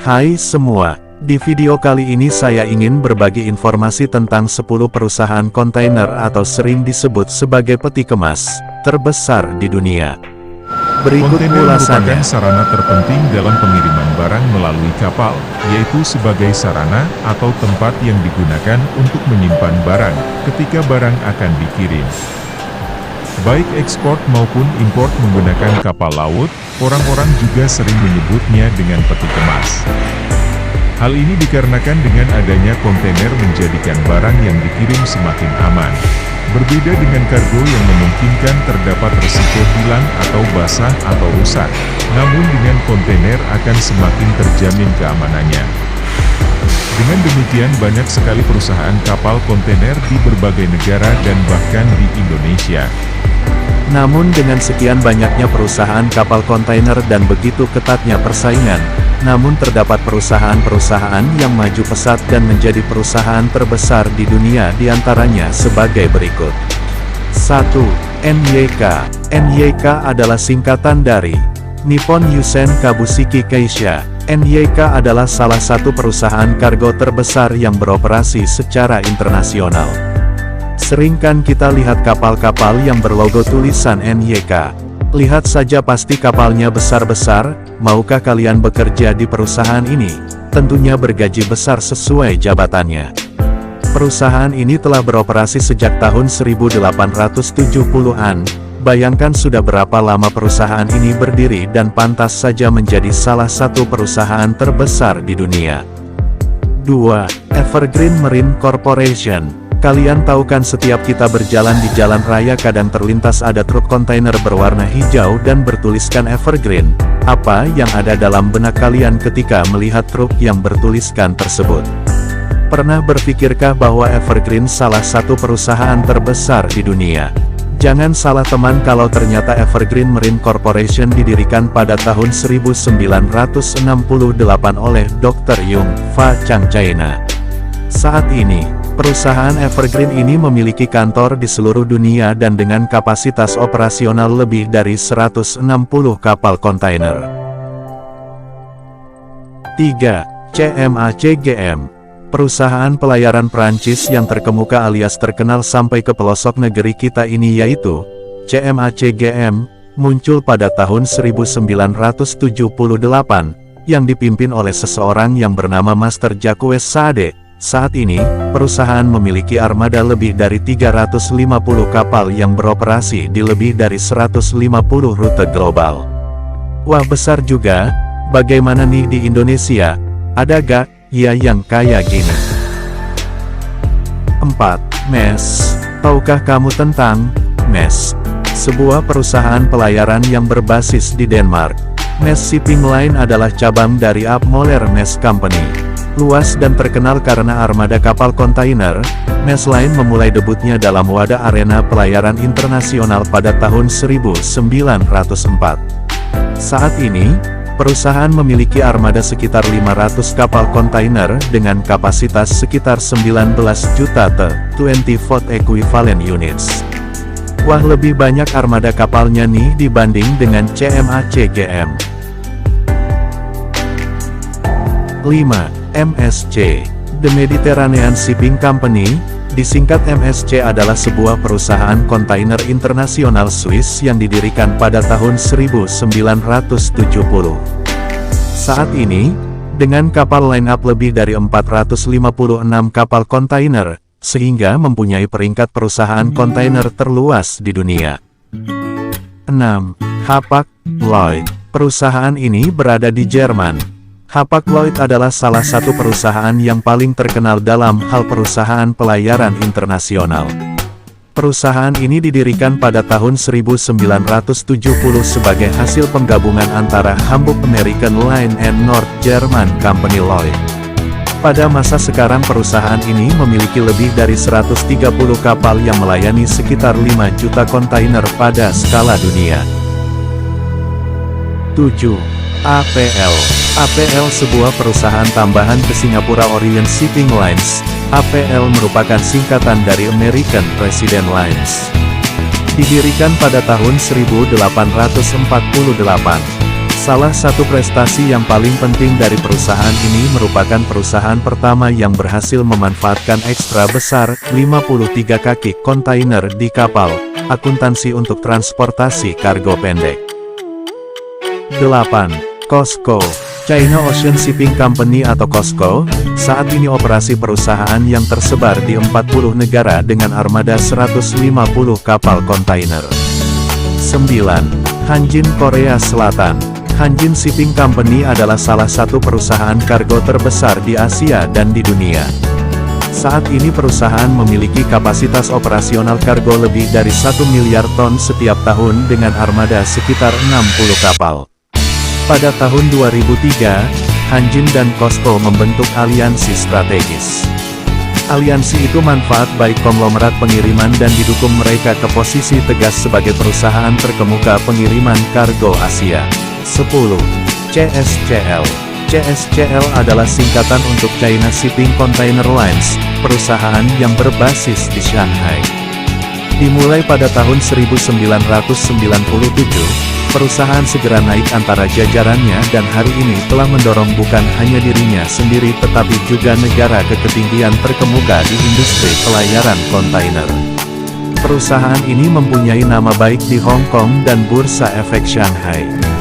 Hai semua, di video kali ini saya ingin berbagi informasi tentang 10 perusahaan kontainer atau sering disebut sebagai peti kemas terbesar di dunia. Berikut Kontainer ulasannya. merupakan sarana terpenting dalam pengiriman barang melalui kapal, yaitu sebagai sarana atau tempat yang digunakan untuk menyimpan barang ketika barang akan dikirim. Baik ekspor maupun impor menggunakan kapal laut, orang-orang juga sering menyebutnya dengan peti kemas. Hal ini dikarenakan dengan adanya kontainer menjadikan barang yang dikirim semakin aman. Berbeda dengan kargo yang memungkinkan terdapat risiko hilang atau basah atau rusak, namun dengan kontainer akan semakin terjamin keamanannya. Dengan demikian banyak sekali perusahaan kapal kontainer di berbagai negara dan bahkan di Indonesia. Namun dengan sekian banyaknya perusahaan kapal kontainer dan begitu ketatnya persaingan, namun terdapat perusahaan-perusahaan yang maju pesat dan menjadi perusahaan terbesar di dunia diantaranya sebagai berikut. 1. NYK. NYK adalah singkatan dari Nippon Yusen Kabushiki Kaisha. NYK adalah salah satu perusahaan kargo terbesar yang beroperasi secara internasional. Sering kan kita lihat kapal-kapal yang berlogo tulisan NYK. Lihat saja pasti kapalnya besar-besar. Maukah kalian bekerja di perusahaan ini? Tentunya bergaji besar sesuai jabatannya. Perusahaan ini telah beroperasi sejak tahun 1870-an. Bayangkan sudah berapa lama perusahaan ini berdiri dan pantas saja menjadi salah satu perusahaan terbesar di dunia. 2. Evergreen Marine Corporation. Kalian tahu kan setiap kita berjalan di jalan raya kadang terlintas ada truk kontainer berwarna hijau dan bertuliskan Evergreen. Apa yang ada dalam benak kalian ketika melihat truk yang bertuliskan tersebut? Pernah berpikirkah bahwa Evergreen salah satu perusahaan terbesar di dunia? Jangan salah teman kalau ternyata Evergreen Marine Corporation didirikan pada tahun 1968 oleh Dr. Yung Fa Chang China. Saat ini, perusahaan Evergreen ini memiliki kantor di seluruh dunia dan dengan kapasitas operasional lebih dari 160 kapal kontainer. 3. CMA-CGM. Perusahaan pelayaran Prancis yang terkemuka alias terkenal sampai ke pelosok negeri kita ini yaitu CMA-CGM, muncul pada tahun 1978, yang dipimpin oleh seseorang yang bernama Master Jacques Sade. Saat ini, perusahaan memiliki armada lebih dari 350 kapal yang beroperasi di lebih dari 150 rute global. Wah, besar juga. Bagaimana nih di Indonesia? Ada gak ya yang kayak gini? 4. MES. Tahukah kamu tentang MES? Sebuah perusahaan pelayaran yang berbasis di Denmark. MES Shipping Line adalah cabang dari A.P. Moller Maersk Company. Luas dan terkenal karena armada kapal kontainer, Maersk Line memulai debutnya dalam wadah arena pelayaran internasional pada tahun 1904. Saat ini, perusahaan memiliki armada sekitar 500 kapal kontainer dengan kapasitas sekitar 19 juta T20 equivalent units. Wah, lebih banyak armada kapalnya nih dibanding dengan CMA-CGM. 5. MSC. The Mediterranean Shipping Company, disingkat MSC adalah sebuah perusahaan kontainer internasional Swiss yang didirikan pada tahun 1970. Saat ini, dengan kapal line-up lebih dari 456 kapal kontainer, sehingga mempunyai peringkat perusahaan kontainer terluas di dunia. 6. Hapag-Lloyd. Perusahaan ini berada di Jerman. Hapag-Lloyd adalah salah satu perusahaan yang paling terkenal dalam hal perusahaan pelayaran internasional. Perusahaan ini didirikan pada tahun 1970 sebagai hasil penggabungan antara Hamburg American Line and North German Company Lloyd. Pada masa sekarang perusahaan ini memiliki lebih dari 130 kapal yang melayani sekitar 5 juta kontainer pada skala dunia. 7. APL. APL sebuah perusahaan tambahan ke Singapura Orient Shipping Lines. APL merupakan singkatan dari American President Lines. Didirikan pada tahun 1848. Salah satu prestasi yang paling penting dari perusahaan ini merupakan perusahaan pertama yang berhasil memanfaatkan ekstra besar 53 kaki kontainer di kapal, akuntansi untuk transportasi kargo pendek. 8. COSCO, China Ocean Shipping Company atau COSCO, saat ini operasi perusahaan yang tersebar di 40 negara dengan armada 150 kapal kontainer. 9. Hanjin Korea Selatan, Hanjin Shipping Company adalah salah satu perusahaan kargo terbesar di Asia dan di dunia. Saat ini perusahaan memiliki kapasitas operasional kargo lebih dari 1 miliar ton setiap tahun dengan armada sekitar 60 kapal. Pada tahun 2003, Hanjin dan COSCO membentuk aliansi strategis. Aliansi itu manfaat baik konglomerat pengiriman dan didukung mereka ke posisi tegas sebagai perusahaan terkemuka pengiriman kargo Asia. 10. CSCL. CSCL adalah singkatan untuk China Shipping Container Lines, perusahaan yang berbasis di Shanghai. Dimulai pada tahun 1997, perusahaan segera naik antara jajarannya dan hari ini telah mendorong bukan hanya dirinya sendiri tetapi juga negara ke ketinggian terkemuka di industri pelayaran kontainer. Perusahaan ini mempunyai nama baik di Hong Kong dan Bursa Efek Shanghai.